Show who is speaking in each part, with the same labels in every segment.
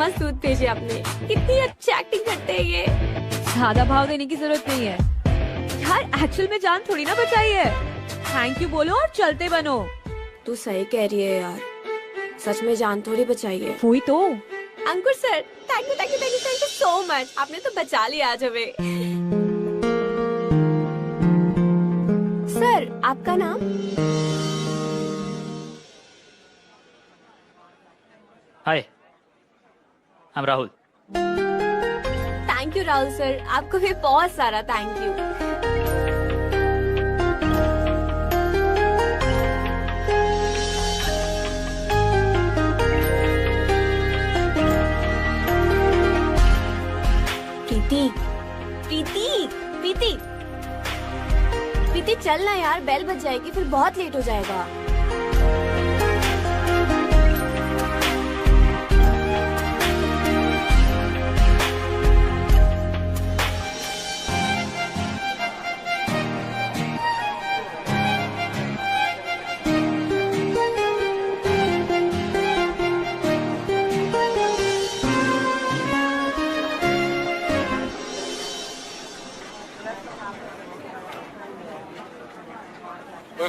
Speaker 1: मस्त दूध भेजे आपने, कितनी अच्छी एक्टिंग करते हैं ये।
Speaker 2: ज्यादा भाव देने की जरूरत नहीं है यार, एक्चुअल में जान थोड़ी ना बचाई है। थैंक यू बोलो और चलते बनो।
Speaker 1: तू सही कह रही है यार, सच में जान थोड़ी बचाई है।
Speaker 2: हुई तो।
Speaker 1: Ankur sir, thank you thank you thank you thank you so much, आपने तो बचा लिया आज हमें। सर आपका नाम?
Speaker 3: Hi, I'm Rahul.
Speaker 1: Thank you Rahul sir, आपको भी बहुत सारा थैंक यू। प्रीति प्रीति प्रीति प्रीति चल ना यार, बेल बज जाएगी फिर बहुत लेट हो जाएगा।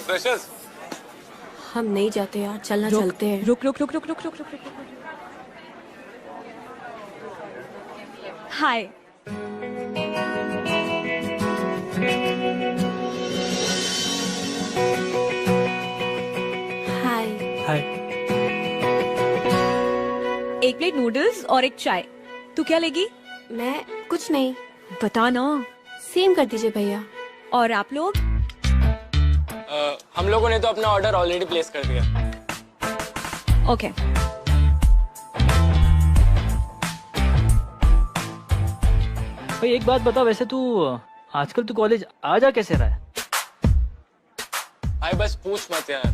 Speaker 4: फ्रेशर्स,
Speaker 1: हम नहीं जाते यार, चलना चलते हैं।
Speaker 2: रुक रुक रुक रुक रुक रुक रुक रुक। हाय।
Speaker 1: हाय।
Speaker 3: हाय।
Speaker 2: एक प्लेट नूडल्स और एक चाय। तू क्या लेगी?
Speaker 1: मैं कुछ नहीं।
Speaker 2: बता ना।
Speaker 1: सेम कर दीजिए भैया।
Speaker 2: और आप लोग?
Speaker 4: हम लोगों ने तो अपना ऑर्डर ऑलरेडी प्लेस कर दिया।
Speaker 2: ओके।
Speaker 3: भाई एक बात बता, वैसे तू आजकल तू कॉलेज आ जा कैसे रहा है?
Speaker 4: भाई बस पूछ मत यार,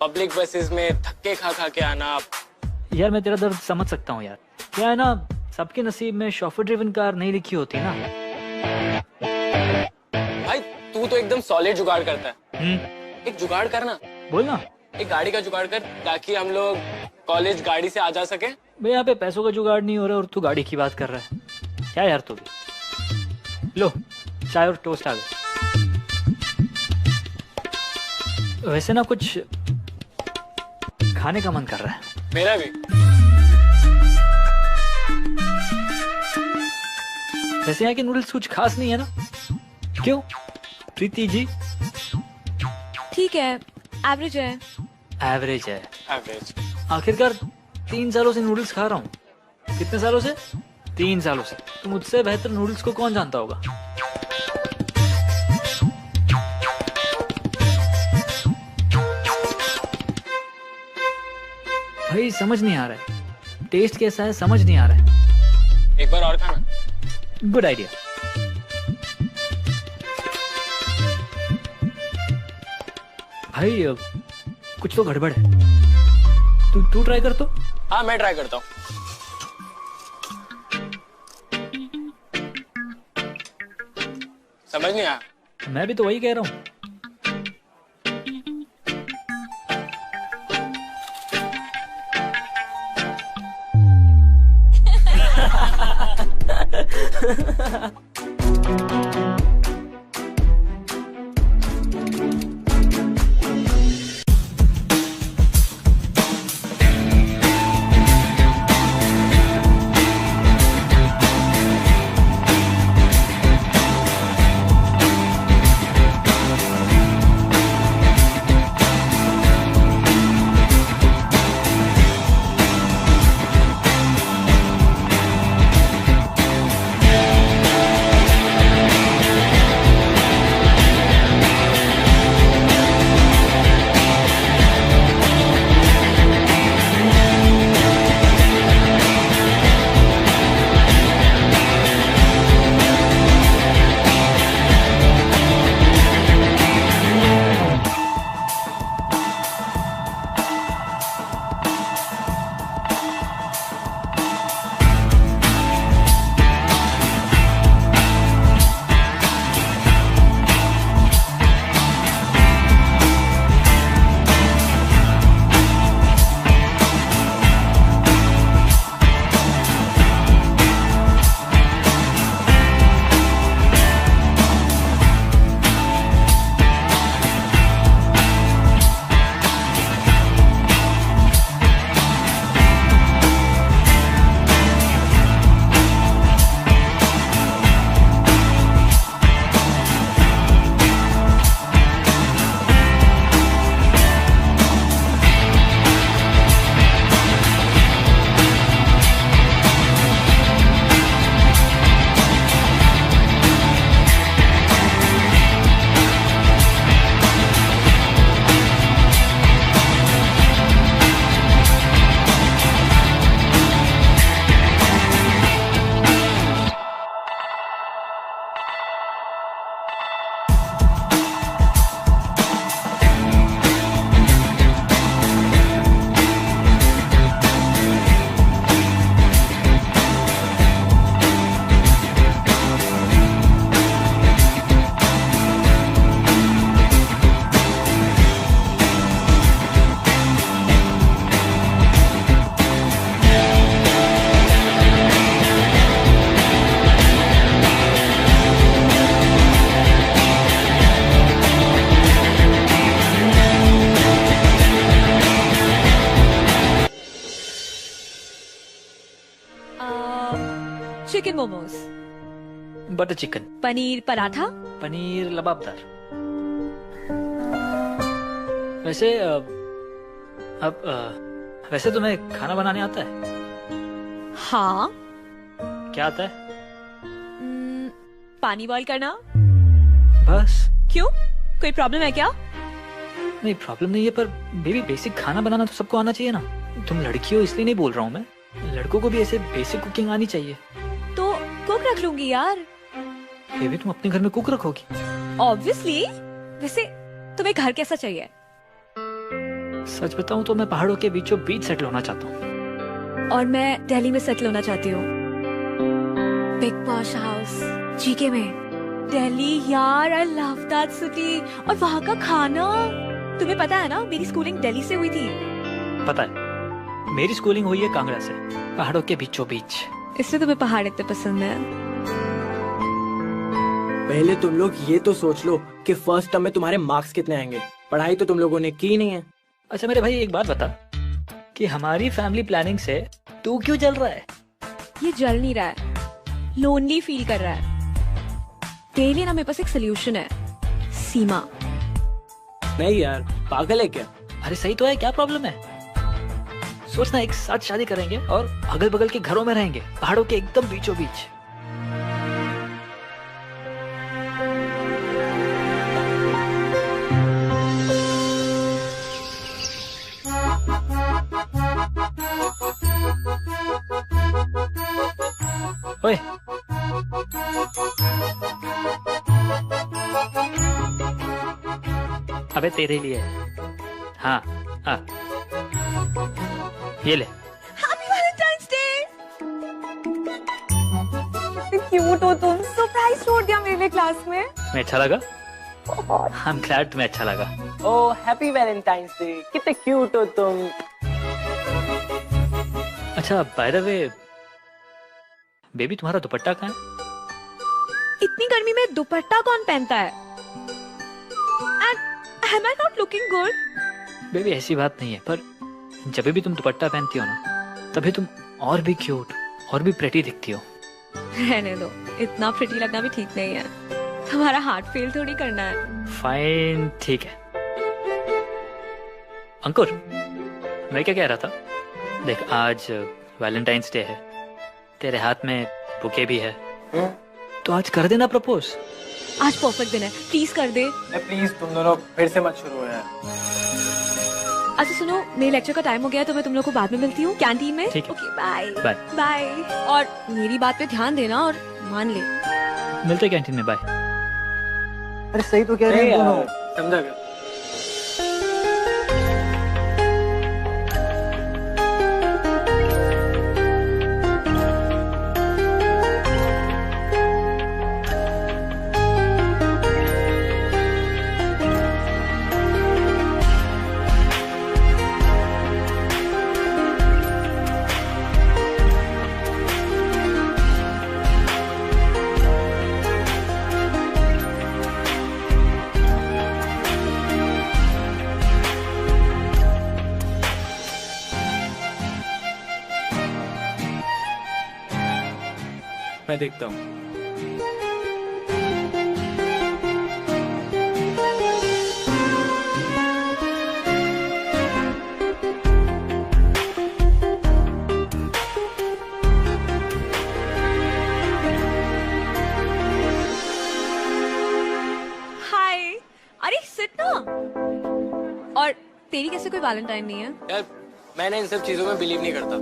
Speaker 4: पब्लिक बसेस में धक्के खा खा के आना।
Speaker 3: यार मैं तेरा दर्द समझ सकता हूँ यार। क्या है ना, सबके नसीब में शॉफर ड्रिवन कार नहीं लिखी होती ना।
Speaker 4: भाई तू तो एकदम सॉलिड जुगाड़ करता है। एक जुगाड़ करना।
Speaker 3: बोल ना।
Speaker 4: एक गाड़ी का जुगाड़ कर, ताकि हम लोग कॉलेज गाड़ी से आ जा सके।
Speaker 3: भाई यहाँ पे पैसों का जुगाड़ नहीं हो रहा और तू गाड़ी की बात कर रहा है। क्या यार तू भी। लो चाय और टोस्ट आ गए। वैसे ना कुछ खाने का मन कर रहा है।
Speaker 4: मेरा भी।
Speaker 3: वैसे यहाँ के नूडल्स कुछ खास नहीं है ना? क्यों प्रीति जी?
Speaker 2: ठीक है, एवरेज है।
Speaker 3: एवरेज है।
Speaker 4: एवरेज।
Speaker 3: आखिरकार 3 सालों से नूडल्स खा रहा हूँ। कितने सालों से? 3 सालों से। तो मुझसे बेहतर नूडल्स को कौन जानता होगा? भाई समझ नहीं आ रहा है, टेस्ट कैसा है समझ नहीं आ रहा है।
Speaker 4: एक बार और खाना।
Speaker 3: Good idea. भाई कुछ तो गड़बड़ है। तू ट्राई कर तो।
Speaker 4: हाँ मैं ट्राई करता हूँ। समझ नहीं आया।
Speaker 3: मैं भी तो वही कह रहा हूँ।
Speaker 2: Chicken momos,
Speaker 3: butter chicken,
Speaker 2: paneer paratha,
Speaker 3: paneer lababdar. वैसे वैसे तुम्हें खाना बनाने आता है?
Speaker 2: हाँ।
Speaker 3: क्या आता है?
Speaker 2: पानी बॉईल करना।
Speaker 3: बस?
Speaker 2: क्यों, कोई प्रॉब्लम है क्या?
Speaker 3: नहीं, प्रॉब्लम नहीं है, पर बेबी बेसिक खाना बनाना तो सबको आना चाहिए ना। तुम लड़की हो इसलिए नहीं बोल रहा हूँ मैं, लड़कों को भी ऐसे बेसिक कुकिंग आनी चाहिए।
Speaker 2: तो कुक रख लूंगी यार।
Speaker 3: बेबी तुम अपने घर में कुक रखोगी?
Speaker 2: ऑब्वियसली। वैसे तुम्हें घर कैसा चाहिए?
Speaker 3: सच बताऊं तो मैं पहाड़ों के बीचों बीच सेटल होना चाहता हूँ।
Speaker 2: और मैं दिल्ली में सेटल होना चाहती हूँ, बिग पॉश हाउस, जीके में। दिल्ली यार, आई लव दैट सिटी। और वहाँ का खाना, तुम्हें पता है ना मेरी स्कूलिंग दिल्ली से हुई थी।
Speaker 3: पता है, मेरी स्कूलिंग हुई है कांगड़ा से, पहाड़ों के बीचों बीच।
Speaker 2: इसलिए तुम्हें पहाड़ इतने पसंद है।
Speaker 5: पहले तुम लोग ये तो सोच लो कि फर्स्ट टर्म में तुम्हारे मार्क्स कितने आएंगे। पढ़ाई तो तुम लोगों ने की नहीं है।
Speaker 3: अच्छा मेरे भाई एक बात बता, कि हमारी फैमिली प्लानिंग से तू क्यों जल रहा है?
Speaker 2: ये जल नहीं रहा है, लोनली फील कर रहा है। तेरे लिए ना मेरे पास एक सोल्यूशन है, सीमा।
Speaker 5: नहीं यार, पागल है क्या?
Speaker 3: अरे सही तो है, क्या प्रॉब्लम है? सोचना एक साथ शादी करेंगे और अगल बगल के घरों में रहेंगे, पहाड़ों के एकदम बीचों बीच। ओए, अबे तेरे लिए। हाँ हाँ, ये ले।
Speaker 2: Happy Valentine's day. क्यूट हो तुम, सरप्राइज छोड़ दिया मेरे लिए क्लास में।
Speaker 3: मैं अच्छा लगा? आई एम ग्लैड तुम्हें अच्छा लगा।
Speaker 5: ओ हैप्पी वैलेंटाइंस डे, कितने क्यूट हो तुम।
Speaker 3: अच्छा बाय द वे, बेबी तुम्हारा दुपट्टा कहाँ है?
Speaker 2: इतनी गर्मी में दुपट्टा कौन पहनता है? And am I not looking good?
Speaker 3: Baby ऐसी बात नहीं है, पर जब भी तुम दुपट्टा पहनती हो ना, तभी तुम और भी क्यूट और भी प्रेटी दिखती हो।
Speaker 2: रहने दो, इतना प्रिटी लगना भी ठीक नहीं है। तुम्हारा हार्ट फेल थोड़ी करना है।
Speaker 3: फाइन, ठीक है। अंकुर, मैं क्या कह रहा था, देख आज वैलेंटाइंस डे है, तेरे हाथ में बुके भी है, तो आज कर देना प्रपोज।
Speaker 2: आज परफेक्ट दिन है, प्लीज कर दे।
Speaker 5: प्लीज तुम दोनों फिर से मत शुरू हो यार।
Speaker 2: अच्छा सुनो, मेरे लेक्चर का टाइम हो गया है, तो मैं तुम लोग को बाद में मिलती हूँ कैंटीन में।
Speaker 3: ठीक है।
Speaker 2: Okay bye.
Speaker 3: बाय।
Speaker 2: बाय। और मेरी बात पे ध्यान देना और मान ले।
Speaker 3: मिलते कैंटीन में, बाय।
Speaker 5: अरे सही तो कह रहे हैं दोनों, समझा क्या? मैं देखता हूँ।
Speaker 2: हाय। अरे सिट ना। और तेरी कैसे कोई वैलेंटाइन नहीं है?
Speaker 4: यार मैंने इन सब चीजों में बिलीव नहीं करता।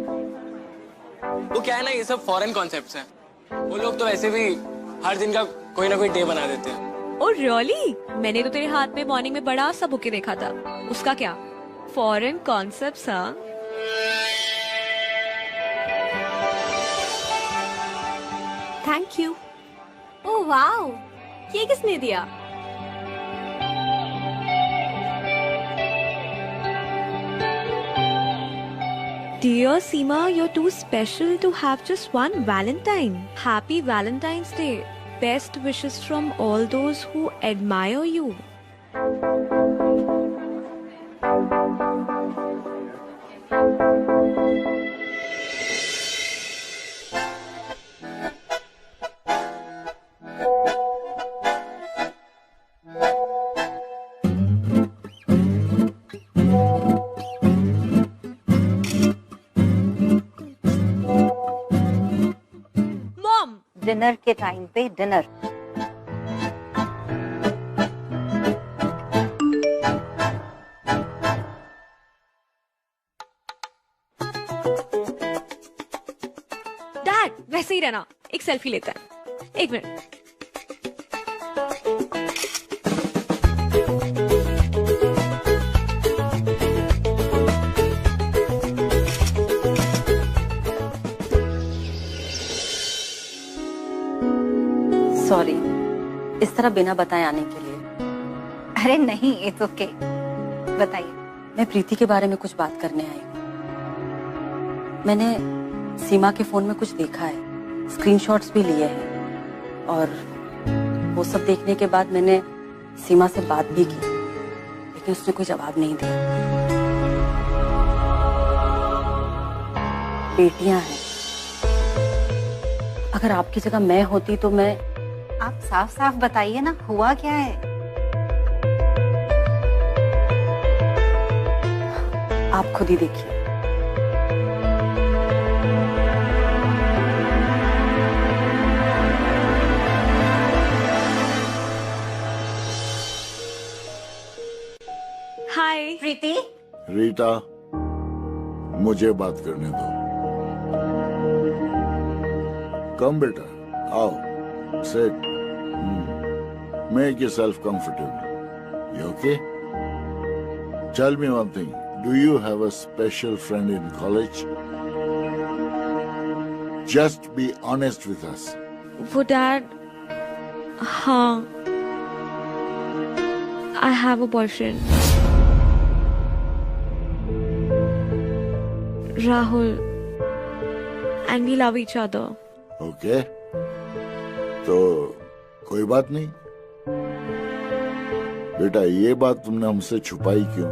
Speaker 4: वो क्या है ना, ये सब फॉरेन कॉन्सेप्ट्स हैं। वो लोग तो वैसे भी हर दिन का कोई ना कोई डे बना देते हैं।
Speaker 2: Oh really? मैंने तो तेरे हाथ में मॉर्निंग में बड़ा सा बुके देखा था, उसका क्या? Foreign concepts? हाँ।
Speaker 1: Thank you. ओह वाओ, ये किसने दिया?
Speaker 2: Dear Seema, you're too special to have just one Valentine. Happy Valentine's Day. Best wishes from all those who admire you.
Speaker 6: Dinner के टाइम पे डिनर।
Speaker 2: डैड वैसे ही रहना, एक selfie लेते हैं। एक मिनट।
Speaker 6: सॉरी इस तरह बिना बताए आने के लिए। अरे नहीं, इट्स ओके। बताइए। मैं प्रीति के बारे में कुछ बात करने आई हूँ। मैंने सीमा के फोन में कुछ देखा है, स्क्रीनशॉट्स भी लिए हैं, और वो सब देखने के बाद मैंने सीमा से बात भी की, लेकिन उसने कोई जवाब नहीं दिया। बेटियां हैं। अगर आपकी जगह मैं होती तो मैं। आप साफ साफ बताइए ना, हुआ क्या है? आप खुद ही देखिए।
Speaker 2: हाय
Speaker 6: प्रीति।
Speaker 7: रीटा, मुझे बात करने दो। कम बेटा, आओ, sit. Make yourself comfortable. You okay? Tell me one thing. Do you have a special friend in college? Just be honest with us.
Speaker 2: वो डैड, हाँ, I have a boyfriend. Rahul, and we love each other.
Speaker 7: Okay? तो कोई बात नहीं। बेटा, ये बात तुमने हमसे छुपाई क्यों?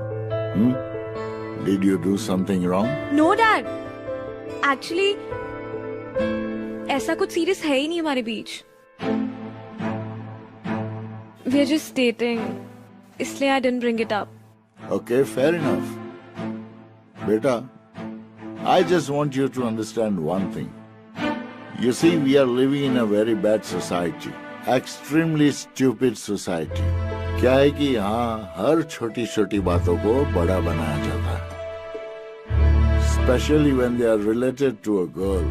Speaker 7: Did you do something wrong?
Speaker 2: No dad, actually ऐसा कुछ सीरियस है ही नहीं हमारे बीच। We are just dating, इसलिए I didn't bring it up.
Speaker 7: Okay, fair enough. Beta, I just want you to understand one thing. You see, we are living in a very bad society. Extremely stupid society. क्या है कि यहाँ हर छोटी छोटी बातों को बड़ा बनाया जाता है. Especially when they are related to a girl.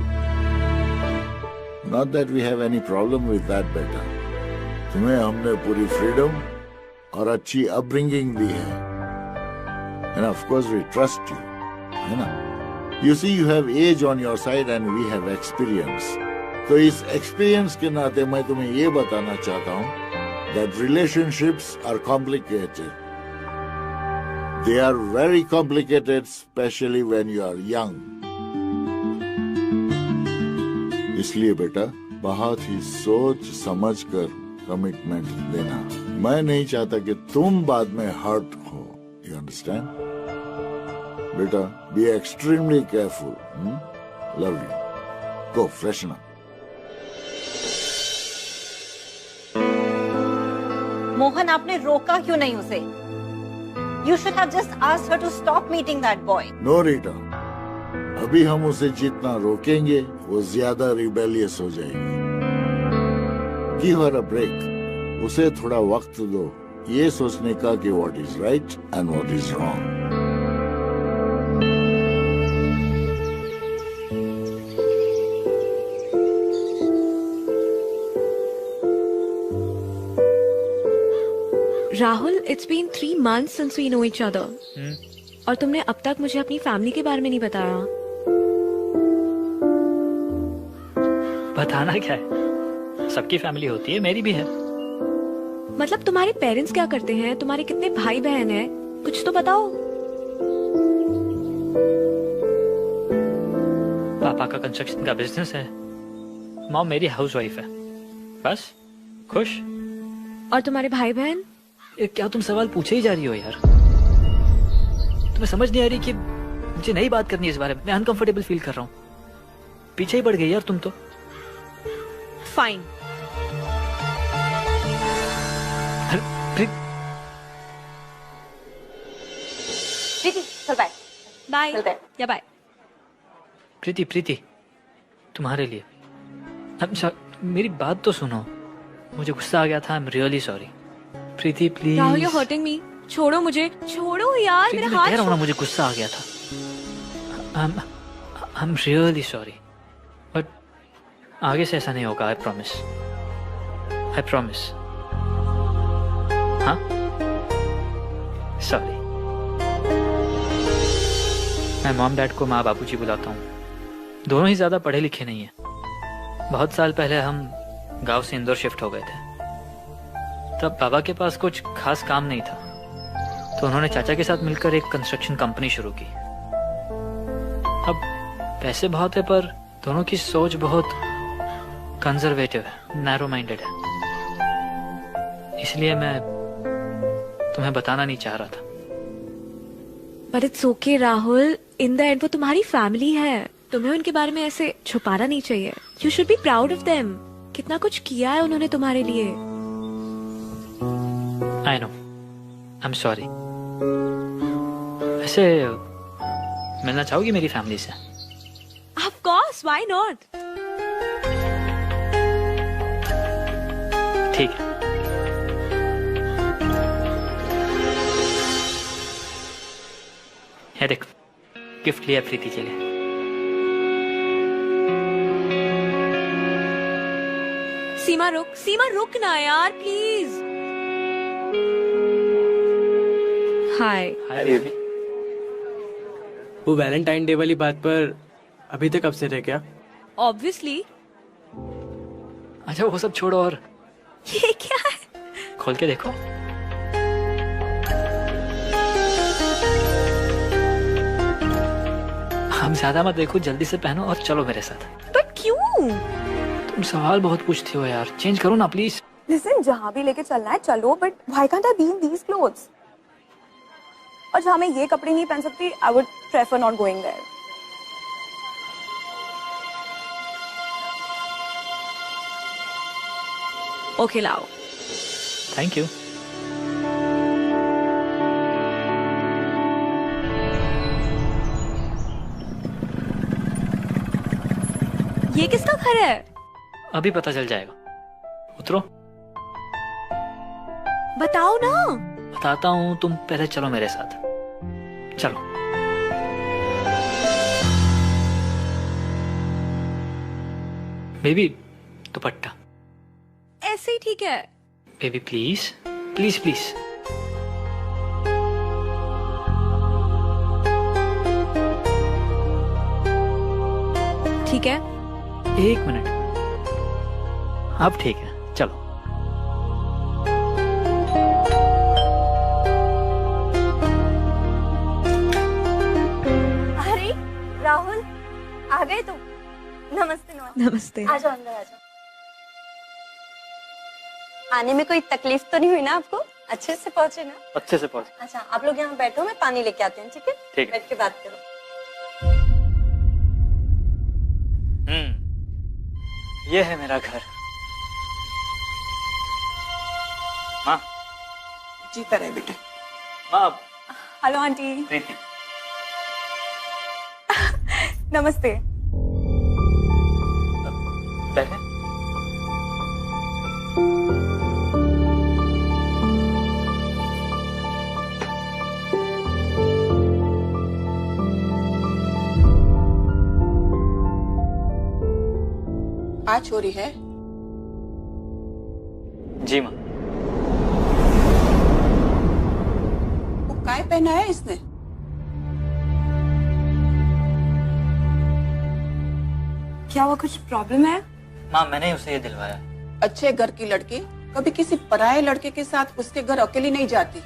Speaker 7: Not that we have any problem with that, beta. तुम्हें हमने पूरी freedom और अच्छी upbringing दी है. And of course we trust you. है ना? You see, you have age on your side and we have experience. तो इस experience के नाते मैं तुम्हें ये बताना चाहता हूँ that relationships are complicated. They are very complicated, especially when you are young. इसलिए बेटा बहुत ही सोच समझ कर कमिटमेंट देना. मैं नहीं चाहता कि तुम बाद में हर्ट हो. You understand? बेटा, be extremely careful. Love you. Go freshen up.
Speaker 6: Mohan, आपने रोका क्यों नहीं उसे? You should have just asked her to stop meeting that boy.
Speaker 7: No, Rita. अभी हम उसे जितना रोकेंगे वो ज्यादा रिबेलियस हो जाएगी. Give her a break. उसे थोड़ा वक्त दो ये सोचने का कि what is right and what is wrong.
Speaker 2: Rahul, it's been 3 months since we know each other. और तुमने अब तक मुझे अपनी फैमिली के बारे में नहीं बताया.
Speaker 3: बताना क्या है? सबकी फैमिली होती है, मेरी भी है.
Speaker 2: मतलब तुम्हारे पेरेंट्स क्या करते हैं, तुम्हारे कितने भाई बहन हैं, कुछ तो बताओ.
Speaker 3: पापा का कंस्ट्रक्शन का बिजनेस है, मॉम मेरी हाउसवाइफ है. बस खुश.
Speaker 2: और तुम्हारे भाई बहन?
Speaker 3: क्या तुम सवाल पूछे ही जा रही हो यार? तुम्हें समझ नहीं आ रही कि मुझे नई बात करनी है इस बारे में. मैं अनकंफर्टेबल फील कर रहा हूँ. पीछे ही पड़ गई यार तुम तो.
Speaker 2: फाइन.
Speaker 6: प्रीति, चल बाय.
Speaker 2: बाय.
Speaker 6: चलते हैं.
Speaker 2: या बाय.
Speaker 3: प्रीति, तुम्हारे लिए. मेरी बात तो सुनो, मुझे गुस्सा आ गया था। आई am really sorry. Preeti please.
Speaker 2: Rahul you hurting me, छोड़ो मुझे, छोड़ो यार
Speaker 3: प्रीति,
Speaker 2: मेरा
Speaker 3: मैं
Speaker 2: हाथ
Speaker 3: कह रहा हूँ ना,
Speaker 2: छोड़ो।
Speaker 3: मुझे गुस्सा आ गया था। आई एम रियली सॉरी, बट आगे से ऐसा नहीं होगा। I promise, I promise. हाँ, सॉरी। मैं मॉम डैड को माँ बाबूजी बुलाता हूँ। दोनों ही ज्यादा पढ़े लिखे नहीं है। बहुत साल पहले हम गांव से इंदौर शिफ्ट हो गए थे। तब बाबा के पास कुछ खास काम नहीं था, तो उन्होंने चाचा के साथ मिलकर एक कंस्ट्रक्शन कंपनी शुरू की। अब पैसे बहुत है, पर दोनों की सोच बहुत कंजर्वेटिव है, नैरो माइंडेड है। इसलिए मैं तुम्हें बताना नहीं चाह रहा था।
Speaker 2: But it's okay Rahul, in the end वो तुम्हारी फैमिली है, तुम्हें उनके बारे में ऐसे छुपाना नहीं चाहिए। You should be proud of them. कितना कुछ किया है उन्होंने तुम्हारे लिए।
Speaker 3: I know, I am sorry. वैसे मिलना चाहोगी मेरी फैमिली से?
Speaker 2: Of course, why not.
Speaker 3: ठीक है। ये देख, गिफ्ट लिया प्रीति के लिए।
Speaker 2: सीमा रुक ना यार प्लीज। हाय।
Speaker 3: Hi baby.
Speaker 5: वो वैलेंटाइन डे वाली बात पर अभी तक अपसेट है क्या?
Speaker 2: ऑब्वियसली।
Speaker 3: अच्छा वो सब छोड़ो और
Speaker 2: ये क्या है?
Speaker 3: खोल के देखो। हम ज्यादा मत देखो, जल्दी से पहनो और चलो मेरे साथ।
Speaker 2: बट क्यों?
Speaker 3: तुम सवाल बहुत पूछती हो यार, चेंज करो ना प्लीज।
Speaker 1: लिसन, जहाँ भी लेके चलना है चलो, but why can't I be in these clothes? और जहाँ मैं ये कपड़े नहीं पहन सकती, I would prefer not going there.
Speaker 2: Okay लाओ।
Speaker 3: Thank you.
Speaker 2: ये किसका घर है?
Speaker 3: अभी पता चल जाएगा, उतरो।
Speaker 2: बताओ ना।
Speaker 3: बताता हूँ, तुम पहले चलो मेरे साथ। चलो। बेबी दुपट्टा।
Speaker 2: ऐसे ही ठीक है।
Speaker 3: Baby please please please.
Speaker 2: ठीक है।
Speaker 3: एक मिनट, अब ठीक है, चलो।
Speaker 1: अरे राहुल, आ गए तुम? नमस्ते। नमस्ते।
Speaker 2: नमस्ते।
Speaker 1: आ जाओ, अंदर आ जाओ। आने में कोई तकलीफ तो नहीं हुई ना आपको? अच्छे से पहुंचे ना?
Speaker 3: अच्छे से पहुंच।
Speaker 1: अच्छा, आप लोग यहाँ बैठो, मैं पानी लेके आती हूँ, ठीक है?
Speaker 3: ठीक है।
Speaker 1: बैठ के बात करो।
Speaker 3: ये है मेरा घर। माँ।
Speaker 8: जीता रहे बेटा।
Speaker 3: माँ।
Speaker 1: Hello aunty.
Speaker 3: प्रीति।
Speaker 1: नमस्ते।
Speaker 3: बैठे।
Speaker 8: आज चोरी है?
Speaker 3: जी माँ।
Speaker 8: वो काय पहना है इसने?
Speaker 1: क्या वो कुछ प्रॉब्लम है?
Speaker 3: माँ मैंने उसे ये दिलवाया।
Speaker 8: अच्छे घर की लड़की कभी किसी पराये लड़के के साथ उसके घर अकेली नहीं जाती।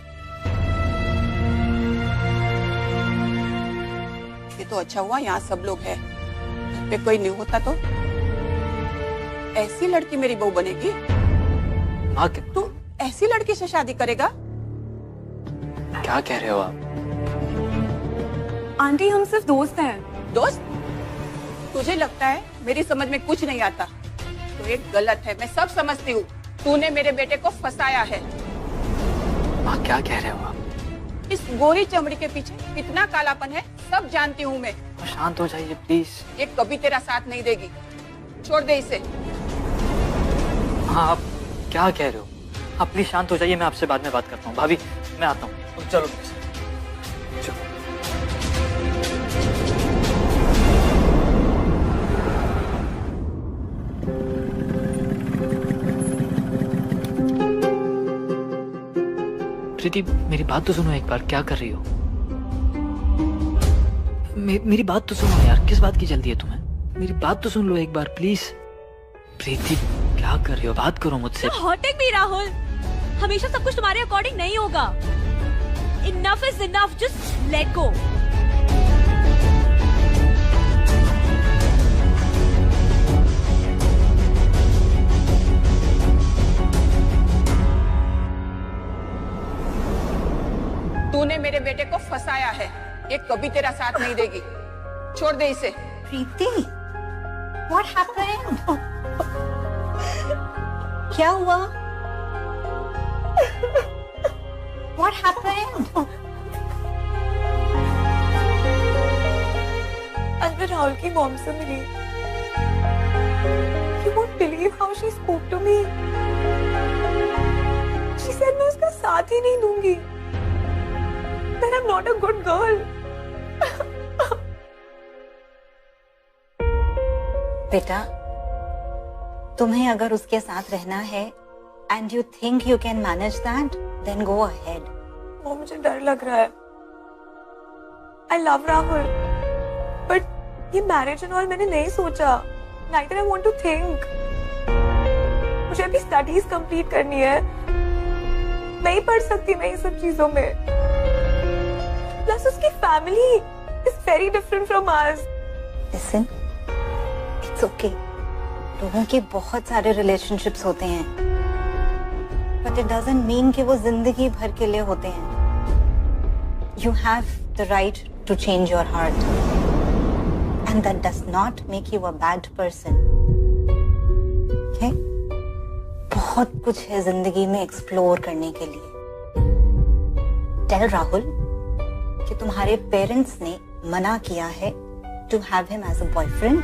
Speaker 8: ये तो अच्छा हुआ यहाँ सब लोग हैं। घर पे कोई नहीं होता तो ऐसी लड़की मेरी बहू बनेगी।
Speaker 3: माँ
Speaker 8: तू ऐसी लड़की से शादी करेगा?
Speaker 3: क्या कह रहे हो आप?
Speaker 1: आंटी हम सिर्फ दोस्त हैं।
Speaker 8: दोस्त? तुझे लगता है मेरी समझ में कुछ नहीं आता? तो ये गलत है, मैं सब समझती हूँ। तूने मेरे बेटे को फंसाया है।
Speaker 3: माँ क्या कह रहे हो आप?
Speaker 8: इस गोरी चमड़ी के पीछे कितना कालापन है सब जानती हूँ मैं।
Speaker 3: शांत हो जाइए प्लीज।
Speaker 8: ये कभी तेरा साथ नहीं देगी। छोड़ दे इसे।
Speaker 3: हाँ आप क्या कह रहे हो? आप प्लीज शांत हो जाइए, मैं आपसे बाद में बात करता हूँ। भाभी मैं आता हूँ। चलो प्रीति मेरी बात तो सुनो एक बार, क्या कर रही हो? मेरी बात तो सुनो यार, किस बात की जल्दी है तुम्हें? मेरी बात तो सुन लो एक बार प्लीज। प्रीति क्या कर रही हो? बात करो मुझसे।
Speaker 2: हॉटिंग भी राहुल, हमेशा सब कुछ तुम्हारे अकॉर्डिंग नहीं होगा। Enough is enough, just let go.
Speaker 8: तूने मेरे बेटे को फंसाया है, ये कभी तेरा साथ नहीं देगी। छोड़ दे इसे।
Speaker 6: प्रीति, what happened? क्या हुआ? What happened?
Speaker 1: आज मैं राहुल की मॉम से मिली। You won't believe how she spoke to me. She said मैं उसका साथ ही नहीं दूंगी। That I'm not a good girl.
Speaker 6: बेटा, तुम्हें अगर उसके साथ रहना है and you think you can manage that, then go ahead.
Speaker 1: वो मुझे डर लग रहा है। I love राहुल, but ये मैरिज एंड ऑल मैंने नहीं सोचा। Neither I want to think. मुझे अभी स्टडीज कंप्लीट करनी है, नहीं पढ़ सकती मैं ये सब चीजों में। प्लस उसकी family is very different from ours.
Speaker 6: Listen, it's okay. लोगों के बहुत सारे रिलेशनशिप्स होते हैं, but it doesn't mean कि वो जिंदगी भर के लिए होते हैं। You have the right to change your heart, and that does not make you a bad person. Okay? बहुत कुछ है जिंदगी में एक्सप्लोर करने के लिए। Tell राहुल कि तुम्हारे पेरेंट्स ने मना किया है to have him as a boyfriend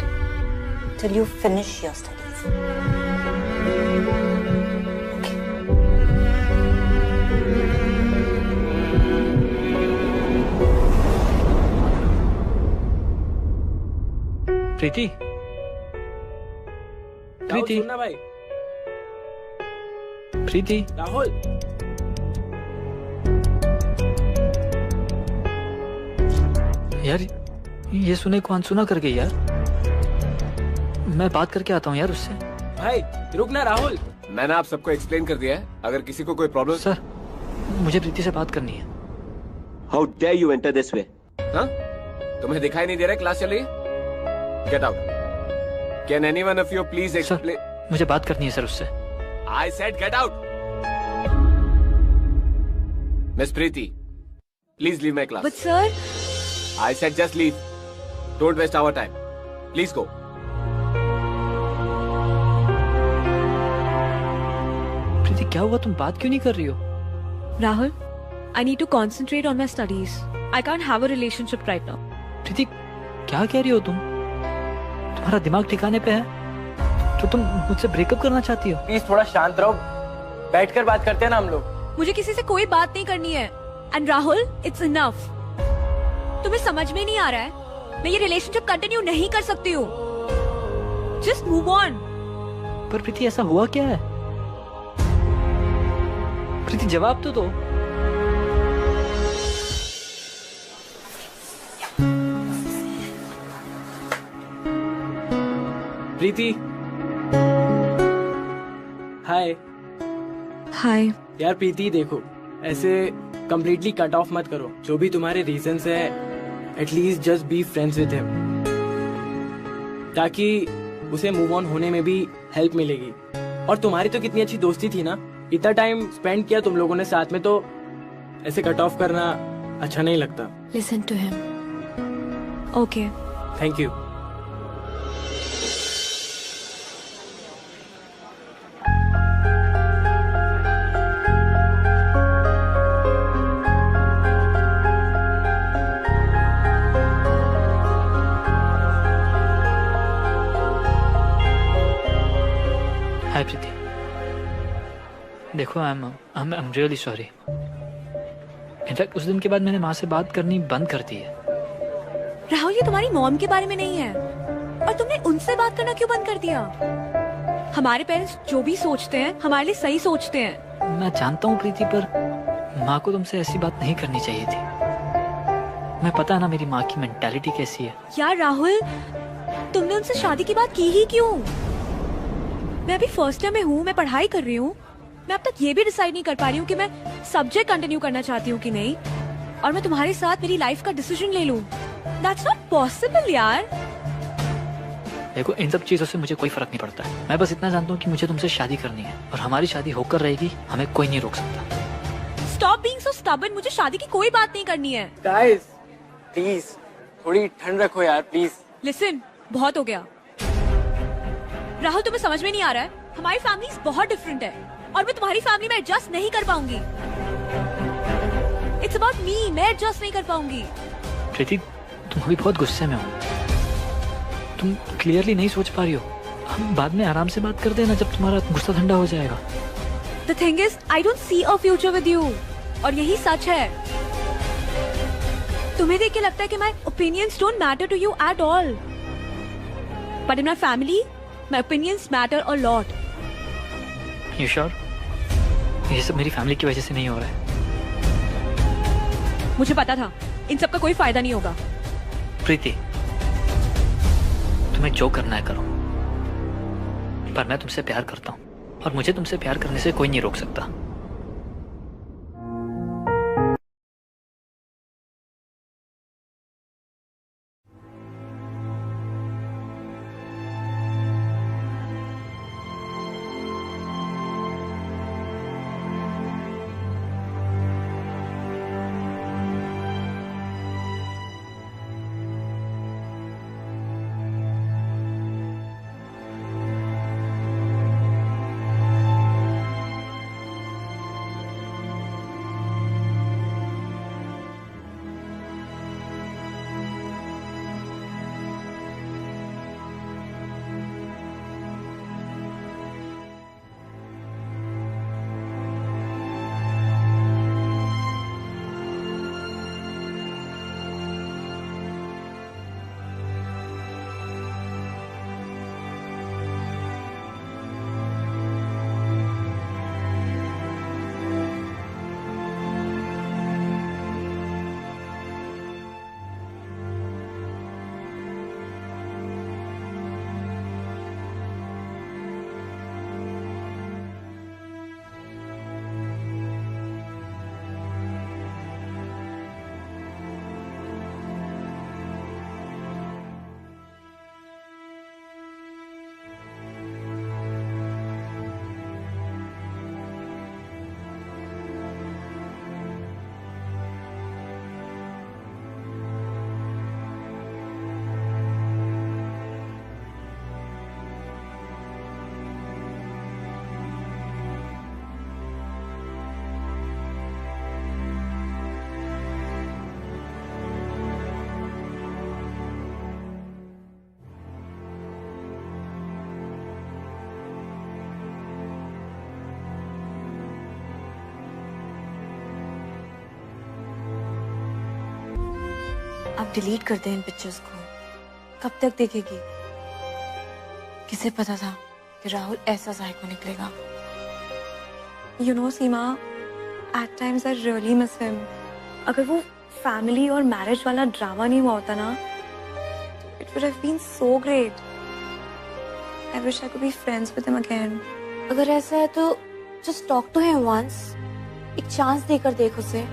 Speaker 6: till you finish your studies. Okay.
Speaker 3: प्रीति, प्रीति,
Speaker 5: सुनना भाई।
Speaker 3: प्रीति,
Speaker 5: राहुल,
Speaker 3: यार ये सुने को अनसुना कर गई यार। मैं बात करके आता हूँ यार उससे।
Speaker 5: भाई रुक ना राहुल।
Speaker 9: मैंने आप सबको एक्सप्लेन कर दिया है, अगर किसी को कोई प्रॉब्लम।
Speaker 3: सर मुझे प्रीति से बात करनी है।
Speaker 10: How dare you enter this way?
Speaker 9: हाँ? तुम्हें दिखाई नहीं दे रहा क्लास चल रही है? Get out. Can anyone of you please explain?
Speaker 3: मुझे बात करनी है सर उससे।
Speaker 9: I said get out. Miss Preeti, please leave my class.
Speaker 2: But sir,
Speaker 9: I said just leave. Don't waste our time. Please go.
Speaker 3: प्रीति क्या हुआ? तुम बात क्यों नहीं कर रही हो?
Speaker 2: Rahul, I need to concentrate on my studies. I can't have a relationship right now.
Speaker 3: प्रीति क्या कह रही हो तुम? तुम्हारा दिमाग ठिकाने पे है? तो तुम मुझसे ब्रेकअप करना चाहती हो?
Speaker 5: प्लीज थोड़ा शांत रहो, बैठकर बात करते हैं ना हम लोग।
Speaker 2: मुझे किसी से कोई बात नहीं करनी है। And Rahul, it's enough. तुम्हें समझ में नहीं आ रहा है? मैं ये रिलेशनशिप कंटिन्यू नहीं कर सकती हूँ। Just move on.
Speaker 3: पर प्रीति ऐसा हुआ क्या है? प्रीति जवाब तो दो।
Speaker 5: प्रीति, हाय।
Speaker 2: हाय।
Speaker 5: यार प्रीति देखो, ऐसे कंप्लीटली कट ऑफ मत करो। जो भी तुम्हारे रीजंस है, at least just be friends with him, ताकि उसे मूव ऑन होने में भी हेल्प मिलेगी। और तुम्हारी तो कितनी अच्छी दोस्ती थी ना, इतना टाइम स्पेंड किया तुम लोगों ने साथ में, तो ऐसे कट ऑफ करना अच्छा नहीं लगता।
Speaker 2: Listen to him. Okay,
Speaker 5: thank you.
Speaker 3: Hi Preeti, देखो I am really sorry. In fact उस दिन के बाद मैंने माँ से बात करनी बंद कर दी है।
Speaker 2: राहुल, ये तुम्हारी मॉम के बारे में नहीं है, और तुमने उनसे बात करना क्यों बंद कर दिया? हमारे पेरेंट्स जो भी सोचते हैं हमारे लिए सही सोचते हैं।
Speaker 3: मैं जानता हूँ प्रीति, पर माँ को तुमसे ऐसी बात नहीं करनी चाहिए थी। मैं पता है ना मेरी माँ की मेंटालिटी कैसी है।
Speaker 2: यार राहुल, तुमने उनसे शादी की बात की ही क्यों? मैं अभी फर्स्ट ईयर में हूँ, मैं पढ़ाई कर रही हूँ। मैं अब तक ये भी डिसाइड नहीं कर पा रही हूँ कि मैं सब्जेक्ट कंटिन्यू करना चाहती हूँ कि नहीं, और मैं तुम्हारे साथ मेरी लाइफ का डिसीजन ले लूँ। That's not possible यार।
Speaker 3: देखो, इन सब चीजों से मुझे कोई फर्क नहीं पड़ता है। मैं बस इतना जानता हूँ कि मुझे तुमसे शादी करनी है, और हमारी शादी होकर रहेगी। हमें कोई नहीं रोक सकता।
Speaker 2: Stop being so stubborn। मुझे शादी की कोई बात नहीं करनी है।
Speaker 4: गाइस प्लीज थोड़ी ठंड रखो यार, प्लीज।
Speaker 2: लिसन, बहुत हो गया। राहुल, तुम्हें समझ में नहीं आ रहा है? हमारी फैमिलीज बहुत डिफरेंट है, और मैं तुम्हारी फैमिली में एडजस्ट नहीं कर पाऊंगी। इट्स अबाउट मी, मैं एडजस्ट नहीं कर पाऊंगी।
Speaker 3: प्रीति, तुम अभी बहुत गुस्से में हो। तुम क्लियरली नहीं सोच पा रही हो। हम बाद में आराम से बात कर देना जब तुम्हारा गुस्सा ठंडा हो जाएगा।
Speaker 2: The thing is, I don't see a future with you, और यही सच है। तुम्हें देख के लगता है कि my opinions don't matter to you at all, but in my family, my opinions matter a lot.
Speaker 3: You sure? ये सब मेरी फैमिली की वजह से नहीं हो रहा है।
Speaker 2: मुझे पता था इन सब का कोई फायदा नहीं होगा।
Speaker 3: प्रीति, तुम्हें जो करना है करो, पर मैं तुमसे प्यार करता हूँ, और मुझे तुमसे प्यार करने से कोई नहीं रोक सकता।
Speaker 1: अब डिलीट कर दे इन पिक्चर्स को। कब तक देखेगी? किसे पता था कि राहुल ऐसा साइको निकलेगा। You know Seema, eight times I really miss him. अगर वो फैमिली और मैरिज वाला ड्रामा नहीं हुआ होता ना, it would have been so great. I wish I could be friends with him again.
Speaker 11: अगर ऐसा है तो just talk to him once, एक चांस देकर देख उसे।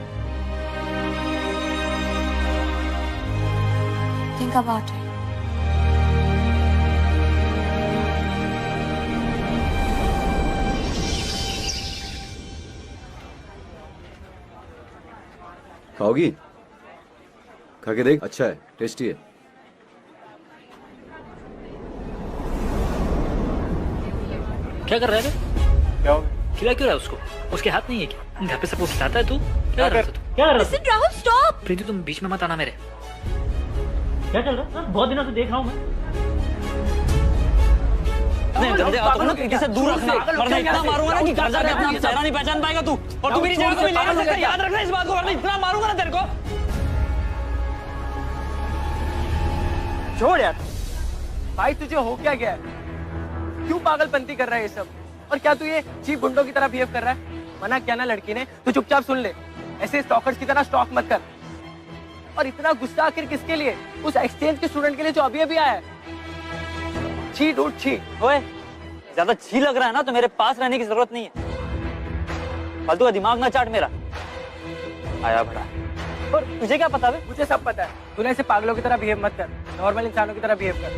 Speaker 11: Think about it.
Speaker 9: खाओगी? खा के देख, अच्छा है, टेस्टी है।
Speaker 3: क्या कर रहा है?
Speaker 4: क्या हो गया?
Speaker 3: खिला क्यों रहा है उसको? उसके हाथ नहीं है क्या? घर पे सबको खिलाता है तू? क्या कर रहा है तू? क्या कर रहा है?
Speaker 2: Listen, Rahul, stop!
Speaker 3: प्रीति, तुम बीच में मत आना मेरे।
Speaker 12: क्या चल रहा है? बहुत दिनों से देख रहा हूँ मैं। इतने गंदे हाथों ना किसी से दूर रखना, वरना इतना मारूंगा ना कि घर जाके अपना चेहरा नहीं पहचान पाएगा तू। और तू मेरी जगह को भी ले सकता है, याद रखना इस बात को, वरना इतना मारूंगा ना तेरे को।
Speaker 5: छोड़ यार भाई, तुझे हो क्या गया है? क्यों पागलपंती कर रहा है ये सब? और क्या तू ये चीप गुंडों की तरह बिहेव कर रहा है? मना किया ना लड़की ने, तू चुपचाप सुन ले। ऐसे स्टॉकर्स की तरह स्टॉक मत कर। और इतना गुस्सा आखिर किसके लिए? उस एक्सचेंज के स्टूडेंट के लिए जो अभी अभी आया है। छी ढूंढ छी।
Speaker 12: ओए ज्यादा छी लग रहा है ना तो मेरे पास रहने की जरूरत नहीं है, फालतू का दिमाग ना चाट मेरा। आया बड़ा। और तुझे क्या पता है?
Speaker 5: मुझे सब पता है। तूने ऐसे पागलों की तरह बिहेव मत कर, नॉर्मल इंसानों की तरह बिहेव कर।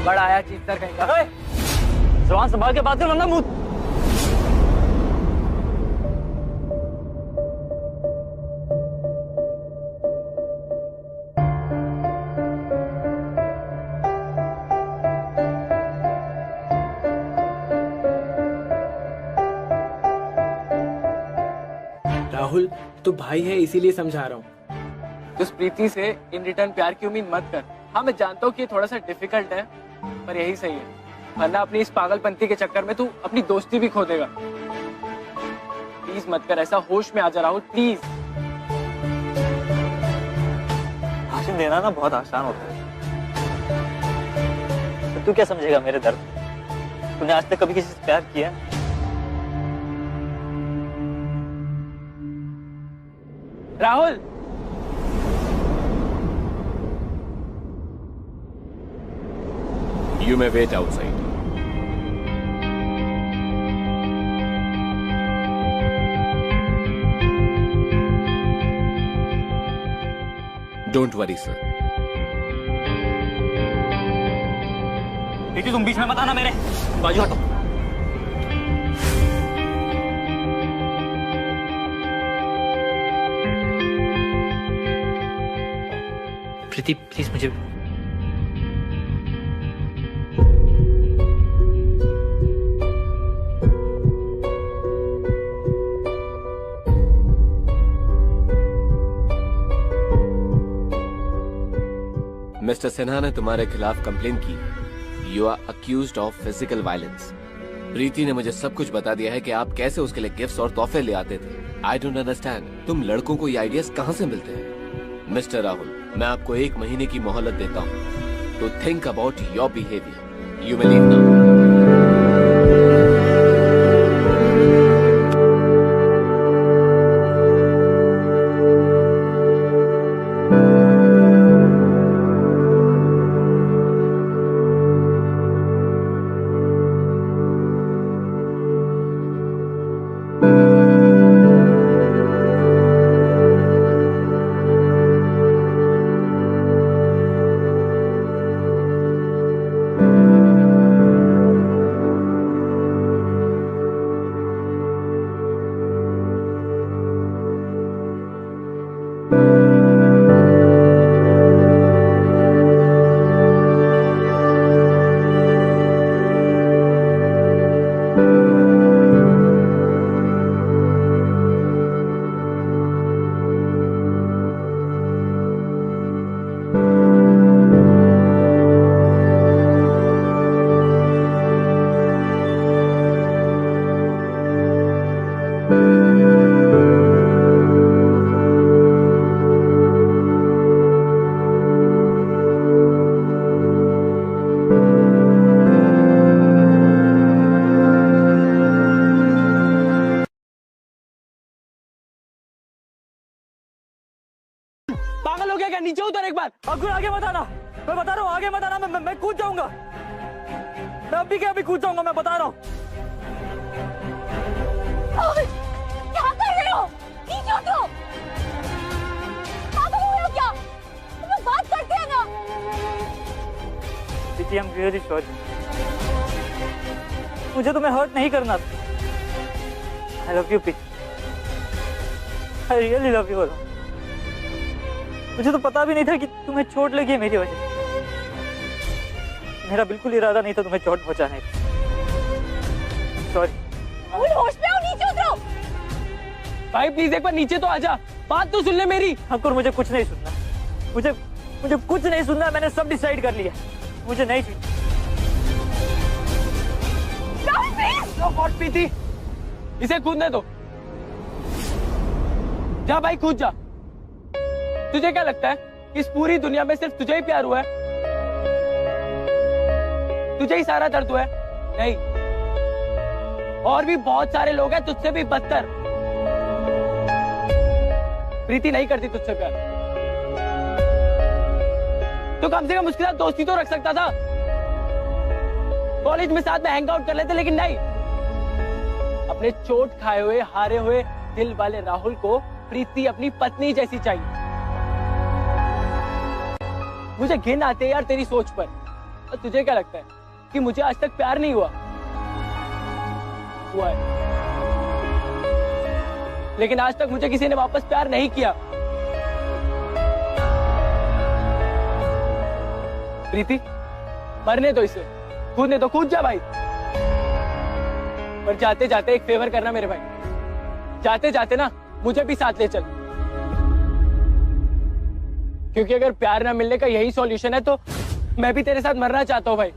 Speaker 5: बड़ा आया चीज सर कहीं का।
Speaker 12: जुबान संभाल के बात कर वरना मुंह।
Speaker 5: राहुल तू भाई है इसीलिए समझा रहा हूँ। उस प्रीति से इन रिटर्न प्यार की उम्मीद मत कर। हाँ मैं जानता हूँ कि ये थोड़ा सा डिफिकल्ट है, पर यही सही है, वरना अपनी इस पागलपंती के चक्कर में तू अपनी दोस्ती भी खो देगा। प्लीज मत कर ऐसा, होश में आ जा राहुल प्लीज।
Speaker 12: भाषण देना ना बहुत आसान होता है, तो तू क्या समझेगा मेरे दर्द? तूने आज तक कभी किसी से प्यार किया?
Speaker 5: Rahul
Speaker 9: You may wait outside. Don't worry, sir.
Speaker 12: देखिए तुम बीच में मत आना मेरे, बाजू हटो।
Speaker 3: प्रीति प्लीज मुझे
Speaker 9: मिस्टर सिन्हा ने तुम्हारे खिलाफ कंप्लेन की। You are accused of physical violence. Preeti ने मुझे सब कुछ बता दिया है कि आप कैसे उसके लिए गिफ्ट्स और तोहफे ले आते थे। आई डोंट अंडरस्टैंड, तुम लड़कों को ये आइडियाज कहाँ से मिलते हैं? मिस्टर राहुल, मैं आपको 1 महीने की मोहलत देता हूँ तो think about your behaviour. You may leave now.
Speaker 5: पागल हो गया क्या? नीचे उतर एक बार।
Speaker 12: अंकुर आगे मत आना, मैं बता रहा हूँ, आगे मत आना। मैं कूद जाऊंगा, मैं अभी के अभी कूद जाऊंगा, मैं बता रहा हूँ।
Speaker 11: क्या कर रहे हो? नीचे उतरो। पागल हो क्या? तुम लोग बात करते हैं ना।
Speaker 12: प्रीति, I'm really sorry। मुझे तुम्हें हर्ट नहीं करना। I love you, Preeti. I really love you। मुझे तो पता भी नहीं था कि तुम्हें चोट लगी है मेरी वजह से। मेरा बिल्कुल इरादा नहीं था तुम्हें चोट पहुंचाने का। सॉरी।
Speaker 11: होश में आओ, नीचे उतरो।
Speaker 5: भाई प्लीज एक बार नीचे तो आजा, बात तो सुन ले मेरी।
Speaker 12: अंकुर मुझे कुछ नहीं सुनना, मुझे कुछ नहीं सुनना। मैंने सब डिसाइड कर लिया, मुझे नहीं सुनना।
Speaker 5: गॉड प्रीति, इसे कूदने दो। जा भाई कूद जा। तुझे क्या लगता है कि इस पूरी दुनिया में सिर्फ तुझे ही प्यार हुआ है? तुझे ही सारा दर्द हुआ है? नहीं, और भी बहुत सारे लोग हैं तुझसे भी बदतर। प्रीति नहीं करती तुझसे प्यार, तो कम से कम उसके साथ दोस्ती तो रख सकता था। कॉलेज में साथ में हैंग आउट कर लेते, लेकिन नहीं। अपने चोट खाए हुए हारे हुए दिल वाले राहुल को प्रीति अपनी पत्नी जैसी चाहिए। मुझे घिन आती है यार तेरी सोच पर। और तुझे क्या लगता है कि मुझे आज तक प्यार नहीं हुआ? हुआ है, लेकिन आज तक मुझे किसी ने वापस प्यार नहीं किया। प्रीति, मरने दो इसे, कूदने दो, कूद जा भाई। पर जाते जाते एक फेवर करना मेरे भाई, जाते जाते ना मुझे भी साथ ले चल। क्योंकि अगर प्यार ना मिलने का यही सॉल्यूशन है तो मैं भी तेरे साथ मरना चाहता हूँ भाई।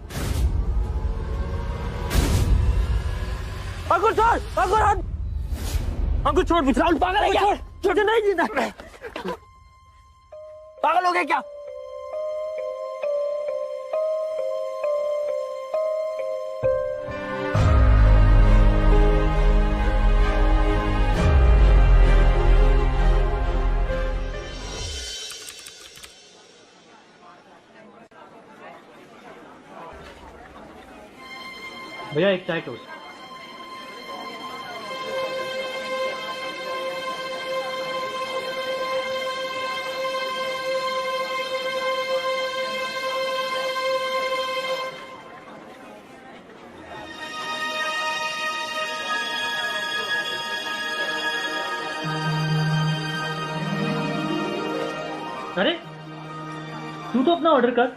Speaker 12: अंकुर छोड़, अंकुर हट, अंकुर छोड़, राहुल पागल है क्या? छोड़, नहीं जीना।
Speaker 5: पागल हो गए क्या?
Speaker 12: भैया एक चाय टोस्ट। अरे तू तो अपना ऑर्डर कर।